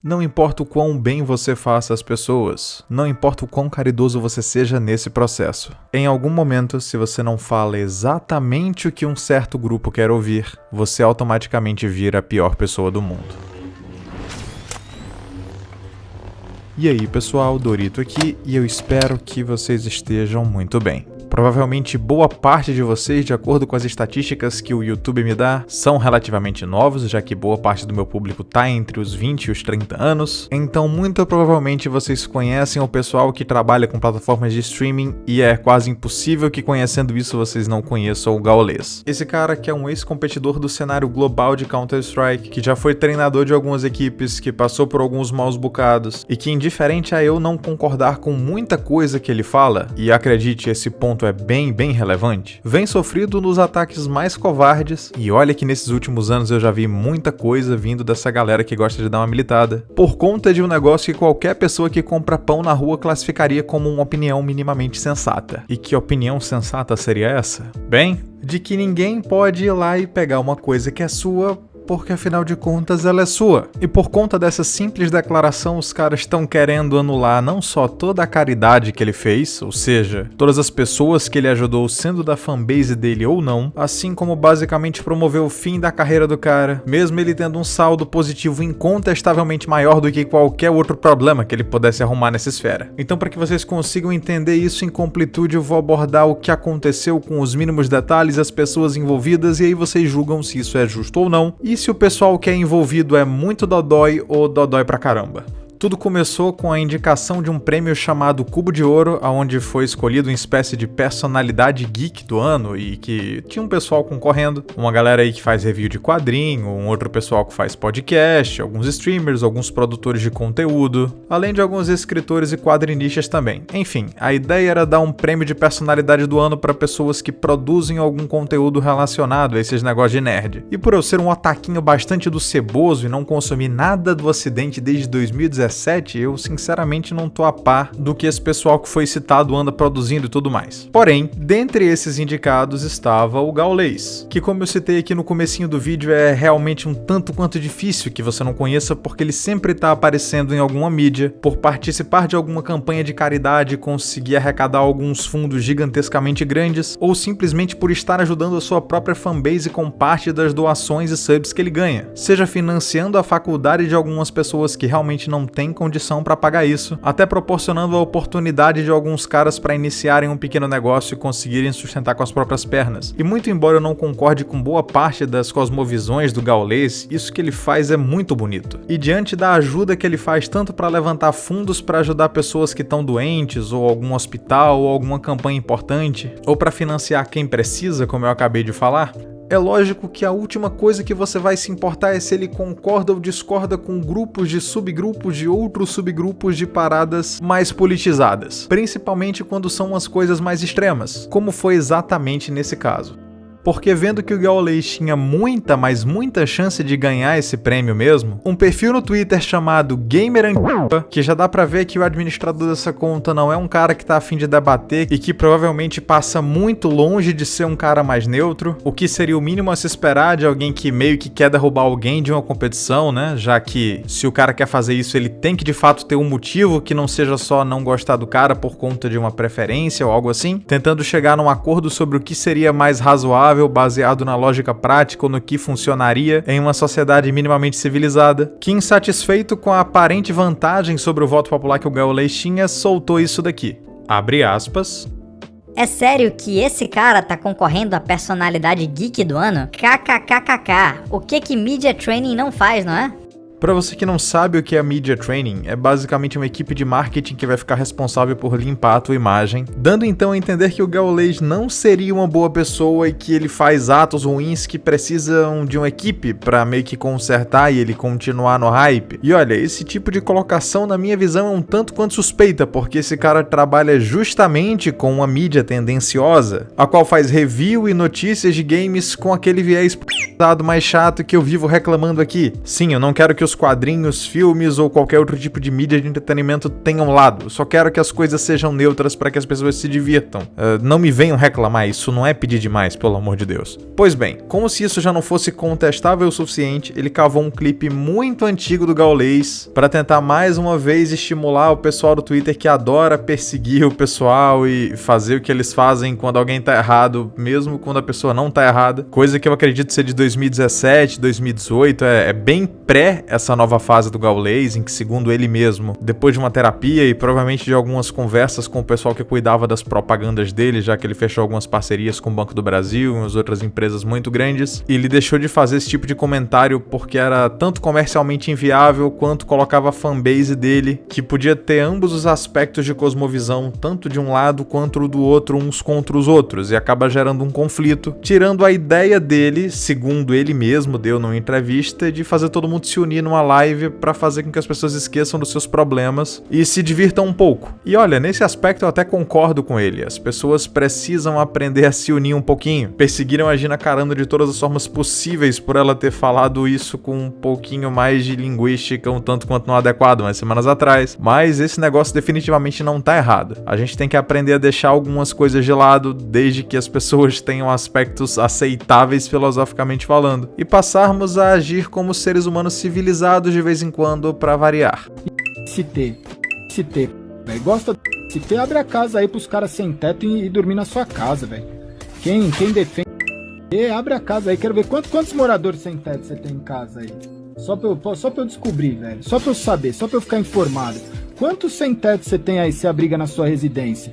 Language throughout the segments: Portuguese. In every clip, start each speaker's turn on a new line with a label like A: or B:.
A: Não importa o quão bem você faça às pessoas, não importa o quão caridoso você seja nesse processo. Em algum momento, se você não fala exatamente o que um certo grupo quer ouvir, você automaticamente vira a pior pessoa do mundo. E aí pessoal, Dorito aqui e eu espero que vocês estejam muito bem. Provavelmente boa parte de vocês, de acordo com as estatísticas que o YouTube me dá, são relativamente novos, já que boa parte do meu público tá entre os 20 e os 30 anos. Então muito provavelmente vocês conhecem o pessoal que trabalha com plataformas de streaming e é quase impossível que conhecendo isso vocês não conheçam o Gaules. Esse cara que é um ex-competidor do cenário global de Counter-Strike, que já foi treinador de algumas equipes, que passou por alguns maus bocados e que, indiferente a eu não concordar com muita coisa que ele fala, e acredite, esse ponto é bem relevante, vem sofrido nos ataques mais covardes, e olha que nesses últimos anos eu já vi muita coisa vindo dessa galera que gosta de dar uma militada, por conta de um negócio que qualquer pessoa que compra pão na rua classificaria como uma opinião minimamente sensata. E que opinião sensata seria essa? Bem, de que ninguém pode ir lá e pegar uma coisa que é sua, porque afinal de contas ela é sua. E por conta dessa simples declaração, os caras estão querendo anular não só toda a caridade que ele fez, ou seja, todas as pessoas que ele ajudou sendo da fanbase dele ou não, assim como basicamente promover o fim da carreira do cara, mesmo ele tendo um saldo positivo incontestavelmente maior do que qualquer outro problema que ele pudesse arrumar nessa esfera. Então, para que vocês consigam entender isso em completude, eu vou abordar o que aconteceu com os mínimos detalhes, as pessoas envolvidas, e aí vocês julgam se isso é justo ou não, e se o pessoal que é envolvido é muito dodói ou dodói pra caramba. Tudo começou com a indicação de um prêmio chamado Cubo de Ouro, onde foi escolhido uma espécie de personalidade geek do ano e que tinha um pessoal concorrendo, uma galera aí que faz review de quadrinho, um outro pessoal que faz podcast, alguns streamers, alguns produtores de conteúdo, além de alguns escritores e quadrinistas também. Enfim, a ideia era dar um prêmio de personalidade do ano para pessoas que produzem algum conteúdo relacionado a esses negócios de nerd. E por eu ser um otaquinho bastante do ceboso e não consumir nada do ocidente desde 2017, eu sinceramente não tô a par do que esse pessoal que foi citado anda produzindo e tudo mais. Porém, dentre esses indicados estava o Gaules, que, como eu citei aqui no comecinho do vídeo, é realmente um tanto quanto difícil que você não conheça, porque ele sempre tá aparecendo em alguma mídia, por participar de alguma campanha de caridade, conseguir arrecadar alguns fundos gigantescamente grandes, ou simplesmente por estar ajudando a sua própria fanbase com parte das doações e subs que ele ganha, seja financiando a faculdade de algumas pessoas que realmente não tem condição para pagar isso, até proporcionando a oportunidade de alguns caras para iniciarem um pequeno negócio e conseguirem sustentar com as próprias pernas. E muito embora eu não concorde com boa parte das cosmovisões do Gaules, isso que ele faz é muito bonito. E diante da ajuda que ele faz tanto para levantar fundos para ajudar pessoas que estão doentes, ou algum hospital, ou alguma campanha importante, ou para financiar quem precisa, como eu acabei de falar, é lógico que a última coisa que você vai se importar é se ele concorda ou discorda com grupos de subgrupos de outros subgrupos de paradas mais politizadas, principalmente quando são as coisas mais extremas, como foi exatamente nesse caso. Porque vendo que o Gaules tinha muita, mas muita chance de ganhar esse prêmio mesmo, um perfil no Twitter chamado Gamerangupa, que já dá pra ver que o administrador dessa conta não é um cara que tá a fim de debater e que provavelmente passa muito longe de ser um cara mais neutro, o que seria o mínimo a se esperar de alguém que meio que quer derrubar alguém de uma competição, né? Já que se o cara quer fazer isso, ele tem que de fato ter um motivo que não seja só não gostar do cara por conta de uma preferência ou algo assim, tentando chegar num acordo sobre o que seria mais razoável baseado na lógica prática ou no que funcionaria em uma sociedade minimamente civilizada, que, insatisfeito com a aparente vantagem sobre o voto popular que o Gaules tinha, soltou isso daqui. Abre aspas.
B: É sério que esse cara tá concorrendo à personalidade geek do ano? KKKKK. O que Media Training não faz, não é?
A: Para você que não sabe o que é Media Training, é basicamente uma equipe de marketing que vai ficar responsável por limpar a tua imagem, dando então a entender que o Gaules não seria uma boa pessoa e que ele faz atos ruins que precisam de uma equipe para meio que consertar e ele continuar no hype. E olha, esse tipo de colocação na minha visão é um tanto quanto suspeita, porque esse cara trabalha justamente com uma mídia tendenciosa, a qual faz review e notícias de games com aquele viés mais chato que eu vivo reclamando aqui. Sim, eu não quero que os quadrinhos, filmes ou qualquer outro tipo de mídia de entretenimento tenha um lado. Eu só quero que as coisas sejam neutras para que as pessoas se divirtam. Não me venham reclamar, isso não é pedir demais, pelo amor de Deus. Pois bem, como se isso já não fosse contestável o suficiente, ele cavou um clipe muito antigo do Gaules para tentar mais uma vez estimular o pessoal do Twitter que adora perseguir o pessoal e fazer o que eles fazem quando alguém tá errado, mesmo quando a pessoa não tá errada. Coisa que eu acredito ser de 2017, 2018, é bem pré essa nova fase do Gaules, em que, segundo ele mesmo, depois de uma terapia e provavelmente de algumas conversas com o pessoal que cuidava das propagandas dele, já que ele fechou algumas parcerias com o Banco do Brasil e umas outras empresas muito grandes, e ele deixou de fazer esse tipo de comentário porque era tanto comercialmente inviável quanto colocava a fanbase dele, que podia ter ambos os aspectos de cosmovisão, tanto de um lado quanto do outro, uns contra os outros, e acaba gerando um conflito, tirando a ideia dele, segundo ele mesmo deu numa entrevista, de fazer todo mundo se unir numa live pra fazer com que as pessoas esqueçam dos seus problemas e se divirtam um pouco. E olha, nesse aspecto eu até concordo com ele, as pessoas precisam aprender a se unir um pouquinho. Perseguiram a Gina Carano de todas as formas possíveis por ela ter falado isso com um pouquinho mais de linguística, um tanto quanto não adequado umas semanas atrás, mas esse negócio definitivamente não tá errado. A gente tem que aprender a deixar algumas coisas de lado, desde que as pessoas tenham aspectos aceitáveis filosoficamente falando, e passarmos a agir como seres humanos civilizados de vez em quando pra variar.
C: Se ter, velho, gosta se ter, abre a casa aí pros caras sem teto e dormir na sua casa, velho. Quem defende, abre a casa aí, quero ver quantos moradores sem teto você tem em casa aí. Só pra eu descobrir, velho, só pra eu saber, só pra eu ficar informado. Quantos sem teto você tem aí se abriga na sua residência?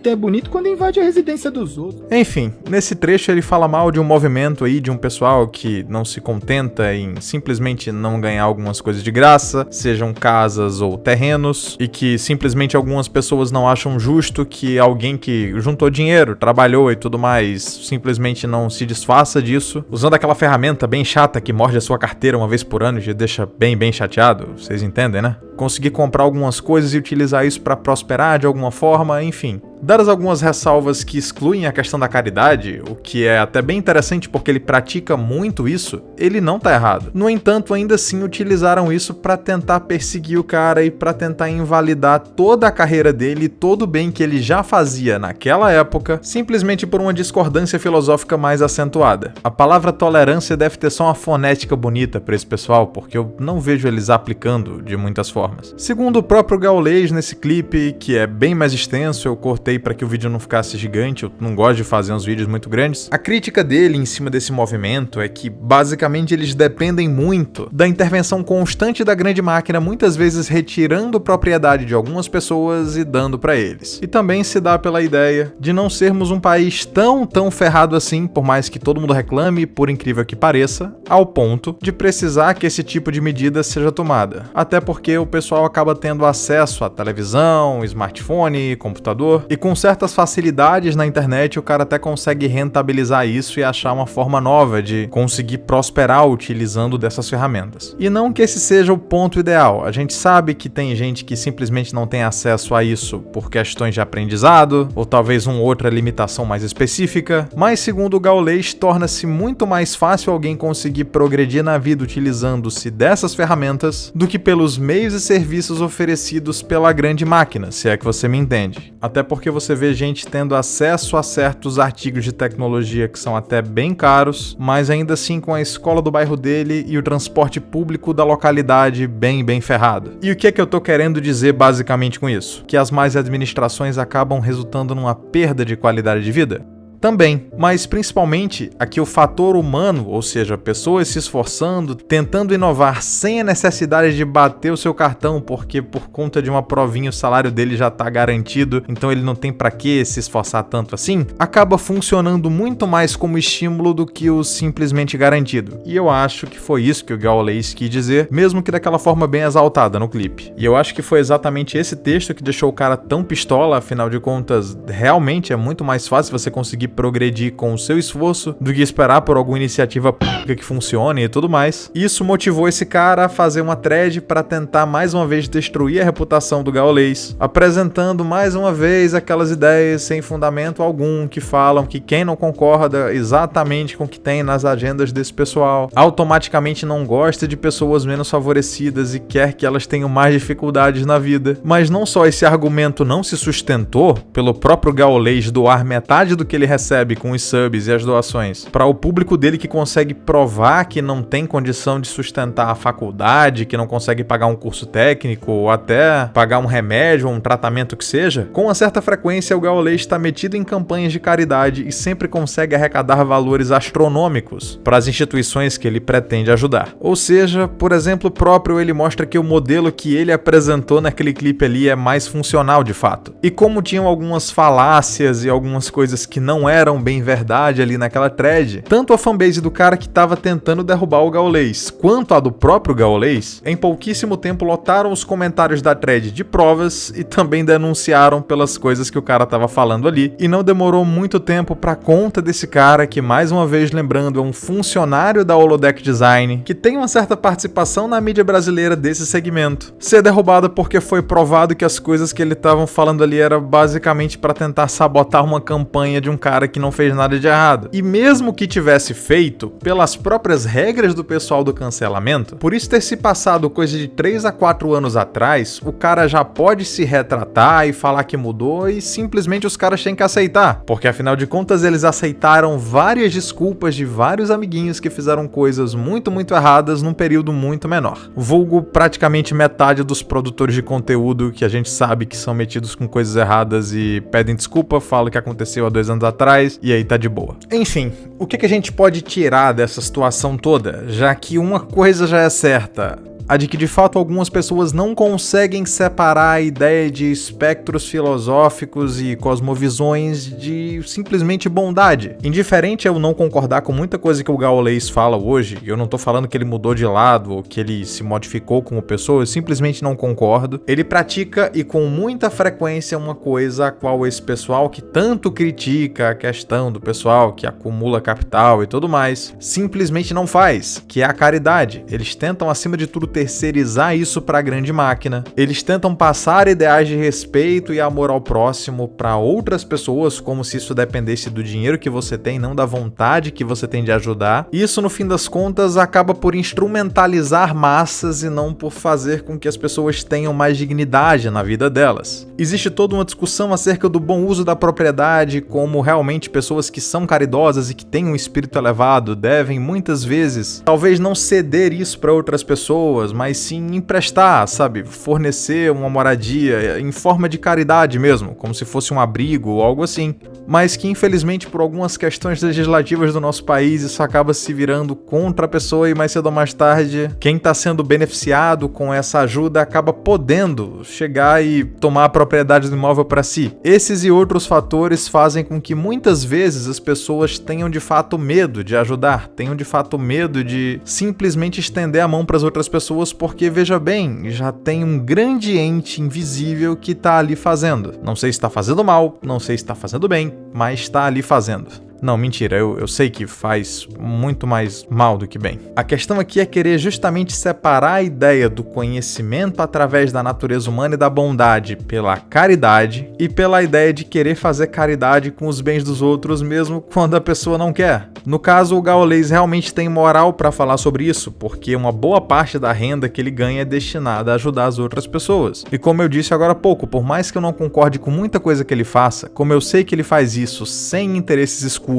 C: É bonito quando invade a residência dos outros.
A: Enfim, nesse trecho ele fala mal de um movimento aí de um pessoal que não se contenta em simplesmente não ganhar algumas coisas de graça, sejam casas ou terrenos, e que simplesmente algumas pessoas não acham justo que alguém que juntou dinheiro, trabalhou e tudo mais, simplesmente não se desfaça disso, usando aquela ferramenta bem chata que morde a sua carteira uma vez por ano e te deixa bem chateado, vocês entendem, né? Conseguir comprar algumas coisas e utilizar isso para prosperar de alguma forma, enfim. Dadas algumas ressalvas que excluem a questão da caridade, o que é até bem interessante porque ele pratica muito isso, ele não tá errado. No entanto, ainda assim utilizaram isso para tentar perseguir o cara e para tentar invalidar toda a carreira dele e todo o bem que ele já fazia naquela época, simplesmente por uma discordância filosófica mais acentuada. A palavra tolerância deve ter só uma fonética bonita para esse pessoal, porque eu não vejo eles aplicando de muitas formas. Segundo o próprio Gaules nesse clipe, que é bem mais extenso, eu cortei para que o vídeo não ficasse gigante, eu não gosto de fazer uns vídeos muito grandes. A crítica dele em cima desse movimento é que basicamente eles dependem muito da intervenção constante da grande máquina, muitas vezes retirando propriedade de algumas pessoas e dando para eles. E também se dá pela ideia de não sermos um país tão ferrado assim, por mais que todo mundo reclame, por incrível que pareça, ao ponto de precisar que esse tipo de medida seja tomada. Até porque o pessoal acaba tendo acesso a televisão, smartphone, computador, e com certas facilidades na internet o cara até consegue rentabilizar isso e achar uma forma nova de conseguir prosperar utilizando dessas ferramentas. E não que esse seja o ponto ideal, a gente sabe que tem gente que simplesmente não tem acesso a isso por questões de aprendizado, ou talvez uma outra limitação mais específica, mas segundo o Gaules, torna-se muito mais fácil alguém conseguir progredir na vida utilizando-se dessas ferramentas do que pelos meios e serviços oferecidos pela grande máquina, se é que você me entende. Até porque você vê gente tendo acesso a certos artigos de tecnologia que são até bem caros, mas ainda assim com a escola do bairro dele e o transporte público da localidade bem ferrado. E o que é que eu tô querendo dizer basicamente com isso? Que as más administrações acabam resultando numa perda de qualidade de vida? Também, mas principalmente aqui o fator humano, ou seja, pessoas se esforçando, tentando inovar sem a necessidade de bater o seu cartão, porque por conta de uma provinha o salário dele já tá garantido, então ele não tem pra que se esforçar tanto assim, acaba funcionando muito mais como estímulo do que o simplesmente garantido. E eu acho que foi isso que o Gaules quis dizer, mesmo que daquela forma bem exaltada no clipe. E eu acho que foi exatamente esse texto que deixou o cara tão pistola, afinal de contas, realmente é muito mais fácil você conseguir progredir com o seu esforço do que esperar por alguma iniciativa pública que funcione e tudo mais. Isso motivou esse cara a fazer uma thread para tentar mais uma vez destruir a reputação do Gaules, apresentando mais uma vez aquelas ideias sem fundamento algum que falam que quem não concorda exatamente com o que tem nas agendas desse pessoal automaticamente não gosta de pessoas menos favorecidas e quer que elas tenham mais dificuldades na vida. Mas não só esse argumento não se sustentou pelo próprio Gaules doar metade do que ele recebe com os subs e as doações para o público dele que consegue provar que não tem condição de sustentar a faculdade, que não consegue pagar um curso técnico ou até pagar um remédio ou um tratamento que seja. Com uma certa frequência o Gaules está metido em campanhas de caridade e sempre consegue arrecadar valores astronômicos para as instituições que ele pretende ajudar. Ou seja, por exemplo próprio, ele mostra que o modelo que ele apresentou naquele clipe ali é mais funcional de fato. E como tinham algumas falácias e algumas coisas que não eram bem verdade ali naquela thread, tanto a fanbase do cara que estava tentando derrubar o Gaules, quanto a do próprio Gaules, em pouquíssimo tempo lotaram os comentários da thread de provas e também denunciaram pelas coisas que o cara estava falando ali. E não demorou muito tempo para conta desse cara, que mais uma vez lembrando é um funcionário da Holodeck Design, que tem uma certa participação na mídia brasileira desse segmento, ser derrubada porque foi provado que as coisas que ele estavam falando ali era basicamente para tentar sabotar uma campanha de um cara que não fez nada de errado. E mesmo que tivesse feito, pelas próprias regras do pessoal do cancelamento, por isso ter se passado coisa de 3 a 4 anos atrás, o cara já pode se retratar e falar que mudou e simplesmente os caras têm que aceitar, porque afinal de contas eles aceitaram várias desculpas de vários amiguinhos que fizeram coisas muito erradas num período muito menor. Vulgo praticamente metade dos produtores de conteúdo que a gente sabe que são metidos com coisas erradas e pedem desculpa, falam que aconteceu há 2 anos atrás e aí tá de boa. Enfim, o que a gente pode tirar dessa situação toda, já que uma coisa já é certa, a de que de fato algumas pessoas não conseguem separar a ideia de espectros filosóficos e cosmovisões de simplesmente bondade. Indiferente eu não concordar com muita coisa que o Gaules fala hoje, eu não tô falando que ele mudou de lado ou que ele se modificou como pessoa, eu simplesmente não concordo. Ele pratica e com muita frequência uma coisa a qual esse pessoal que tanto critica a questão do pessoal que acumula capital e tudo mais, simplesmente não faz, que é a caridade. Eles tentam acima de tudo terceirizar isso para a grande máquina. Eles tentam passar ideais de respeito e amor ao próximo para outras pessoas, como se isso dependesse do dinheiro que você tem, não da vontade que você tem de ajudar. Isso, no fim das contas, acaba por instrumentalizar massas e não por fazer com que as pessoas tenham mais dignidade na vida delas. Existe toda uma discussão acerca do bom uso da propriedade, como realmente pessoas que são caridosas e que têm um espírito elevado devem muitas vezes, talvez não ceder isso para outras pessoas, mas sim emprestar, sabe? Fornecer uma moradia em forma de caridade mesmo, como se fosse um abrigo ou algo assim. Mas que infelizmente por algumas questões legislativas do nosso país isso acaba se virando contra a pessoa e mais cedo ou mais tarde quem está sendo beneficiado com essa ajuda acaba podendo chegar e tomar a propriedade do imóvel para si. Esses e outros fatores fazem com que muitas vezes as pessoas tenham de fato medo de ajudar, tenham de fato medo de simplesmente estender a mão para as outras pessoas, porque, veja bem, já tem um grande ente invisível que tá ali fazendo. Não sei se tá fazendo mal, não sei se tá fazendo bem, mas tá ali fazendo. Não, mentira, eu sei que faz muito mais mal do que bem. A questão aqui é querer justamente separar a ideia do conhecimento através da natureza humana e da bondade pela caridade e pela ideia de querer fazer caridade com os bens dos outros mesmo quando a pessoa não quer. No caso, o Gaules realmente tem moral para falar sobre isso, porque uma boa parte da renda que ele ganha é destinada a ajudar as outras pessoas. E como eu disse agora há pouco, por mais que eu não concorde com muita coisa que ele faça, como eu sei que ele faz isso sem interesses escusos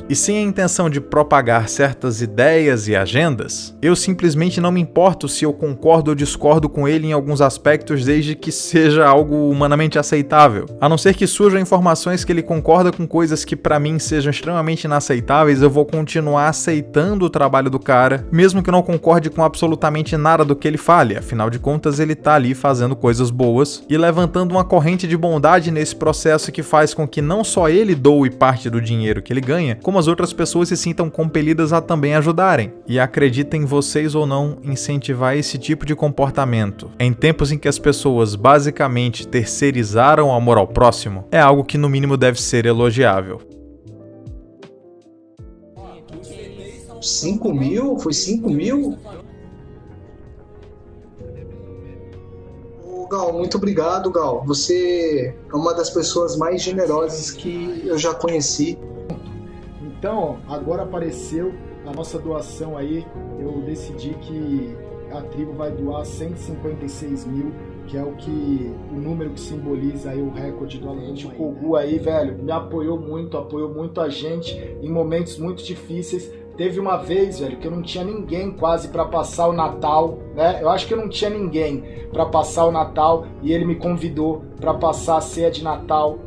A: e sem a intenção de propagar certas ideias e agendas, eu simplesmente não me importo se eu concordo ou discordo com ele em alguns aspectos, desde que seja algo humanamente aceitável. A não ser que surjam informações que ele concorda com coisas que para mim sejam extremamente inaceitáveis, eu vou continuar aceitando o trabalho do cara, mesmo que eu não concorde com absolutamente nada do que ele fale. Afinal de contas, ele tá ali fazendo coisas boas e levantando uma corrente de bondade nesse processo que faz com que não só ele doe parte do dinheiro que ele ganha, como as outras pessoas se sintam compelidas a também ajudarem. E acreditem vocês ou não, incentivar esse tipo de comportamento em tempos em que as pessoas basicamente terceirizaram o amor ao próximo é algo que no mínimo deve ser elogiável.
D: 5 mil? Foi 5 mil? Ô, Gal, muito obrigado, Gal. Você é uma das pessoas mais generosas que eu já conheci.
C: Então, ó, agora apareceu a nossa doação aí. Eu decidi que a tribo vai doar 156 mil, que é o número que simboliza aí o recorde do Alante. O Kogu aí, velho, me apoiou muito a gente em momentos muito difíceis. Teve uma vez, velho, que eu não tinha ninguém quase pra passar o Natal, né? Eu acho que eu não tinha ninguém pra passar o Natal e ele me convidou pra passar a ceia de Natal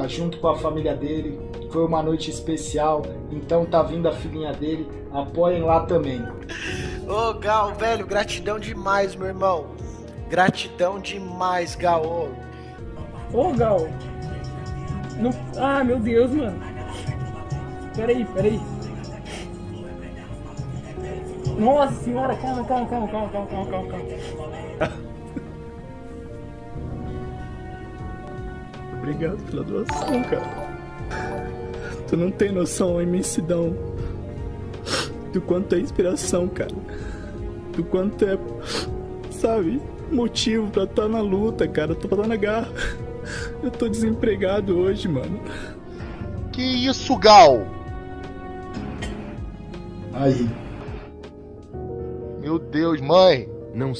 C: junto com a família dele. Foi uma noite especial, então tá vindo a filhinha dele, apoiem lá também.
E: Ô, Gal, velho, gratidão demais, meu irmão. Gratidão demais, Gal.
F: Ô, Gal. Não... Ah, meu Deus, mano. Peraí. Nossa senhora, calma.
G: Obrigado pela doação, cara. Tu não tem noção da imensidão do quanto é inspiração, cara. Do quanto é, sabe, motivo pra estar na luta, cara. Tô dando garra. Eu tô desempregado hoje, mano.
H: Que isso, Gal?
C: Aí.
H: Meu Deus, mãe.
I: Não.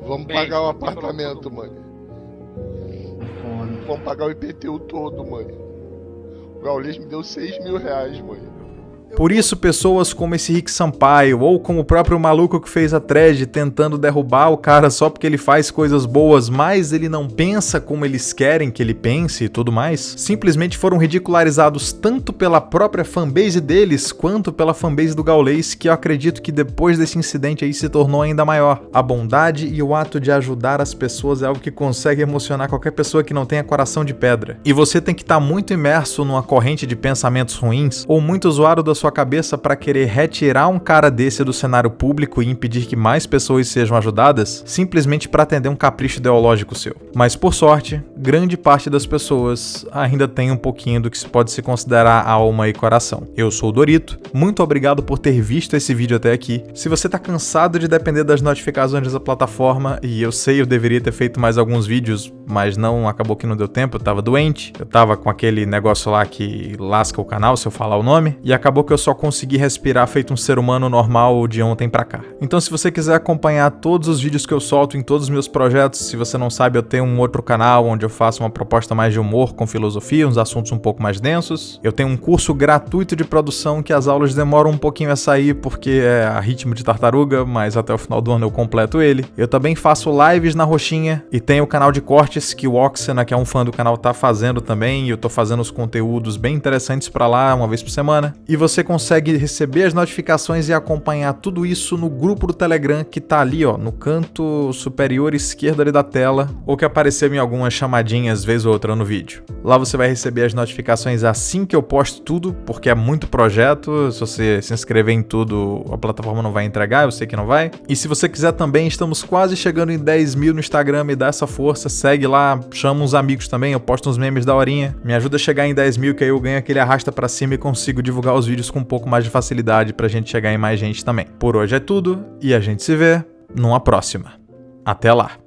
H: Vamos pagar o apartamento, mãe. Vamos pagar o IPTU todo, mãe. O Gaules me deu 6 mil reais, mãe.
A: Por isso, pessoas como esse Rick Sampaio, ou como o próprio maluco que fez a thread tentando derrubar o cara só porque ele faz coisas boas, mas ele não pensa como eles querem que ele pense e tudo mais, simplesmente foram ridicularizados tanto pela própria fanbase deles, quanto pela fanbase do Gaules, que eu acredito que depois desse incidente aí se tornou ainda maior. A bondade e o ato de ajudar as pessoas é algo que consegue emocionar qualquer pessoa que não tenha coração de pedra. E você tem que estar muito imerso numa corrente de pensamentos ruins, ou muito usuário da sua cabeça para querer retirar um cara desse do cenário público e impedir que mais pessoas sejam ajudadas, simplesmente para atender um capricho ideológico seu. Mas por sorte, grande parte das pessoas ainda tem um pouquinho do que se pode se considerar alma e coração. Eu sou o Dorito, muito obrigado por ter visto esse vídeo até aqui. Se você tá cansado de depender das notificações da plataforma, e eu sei, eu deveria ter feito mais alguns vídeos, mas não, acabou que não deu tempo, eu tava doente, eu tava com aquele negócio lá que lasca o canal se eu falar o nome, e acabou que eu só consegui respirar feito um ser humano normal de ontem pra cá. Então se você quiser acompanhar todos os vídeos que eu solto em todos os meus projetos, se você não sabe, eu tenho um outro canal onde eu faço uma proposta mais de humor com filosofia, uns assuntos um pouco mais densos. Eu tenho um curso gratuito de produção que as aulas demoram um pouquinho a sair porque é a ritmo de tartaruga, mas até o final do ano eu completo ele. Eu também faço lives na Roxinha e tenho o canal de cortes que o Oxena, que é um fã do canal, tá fazendo também, e eu tô fazendo os conteúdos bem interessantes pra lá, uma vez por semana. E você consegue receber as notificações e acompanhar tudo isso no grupo do Telegram que tá ali, ó, no canto superior esquerdo ali da tela, ou que apareceu em algumas chamadinhas vez ou outra no vídeo. Lá você vai receber as notificações assim que eu posto tudo, porque é muito projeto, se você se inscrever em tudo, a plataforma não vai entregar, eu sei que não vai. E se você quiser também, estamos quase chegando em 10 mil no Instagram, me dá essa força, segue lá, chama uns amigos também, eu posto uns memes da horinha, me ajuda a chegar em 10 mil, que aí eu ganho aquele arrasta pra cima e consigo divulgar os vídeos com um pouco mais de facilidade pra gente chegar em mais gente também. Por hoje é tudo e a gente se vê numa próxima. Até lá!